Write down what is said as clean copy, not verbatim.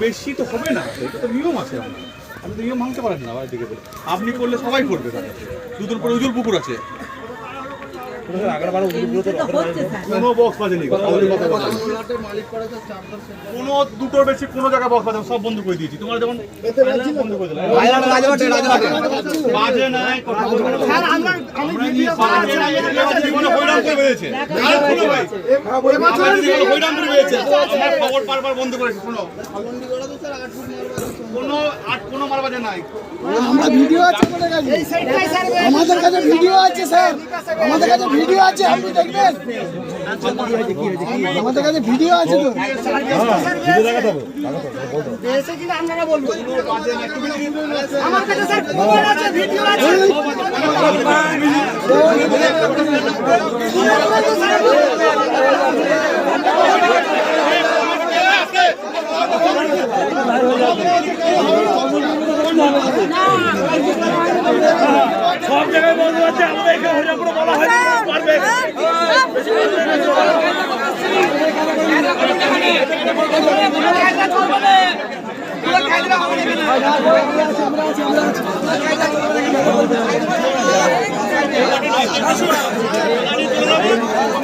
বেশি তো হবে না, এটা তো নিয়ম আছে। আপনি তো নিয়ম ভাঙতে পারেন না। আপনি করলে সবাই করবে। দুটোর পরে উজুল পুকুর আছে, কোনো বক্স বাজেনি, কোনো দুটোর বেশি কোনো জায়গায় বক্স বাজে সব বন্ধ করে দিয়েছি। তোমার যেমন বন্ধ করে দিলাম, বাজে নাই খবর বারবার বন্ধ করেছি। কোনো মার বাজে নাই। আমরা ভিডিও আছে আমাদের কাছে ভিডিও আছে স্যার, আমাদের কাছে ভিডিও আছে, আপনি দেখবেন। আমাদের কাছে ভিডিও আছে তো, আপনারা বলবেন। আমার কাছে স্যার খবর আছে, ভিডিও আছে। সব জায়গায় বন্ধ আছে, আমাদের এখানে হরিরামপুরে বলা হয় পারবে।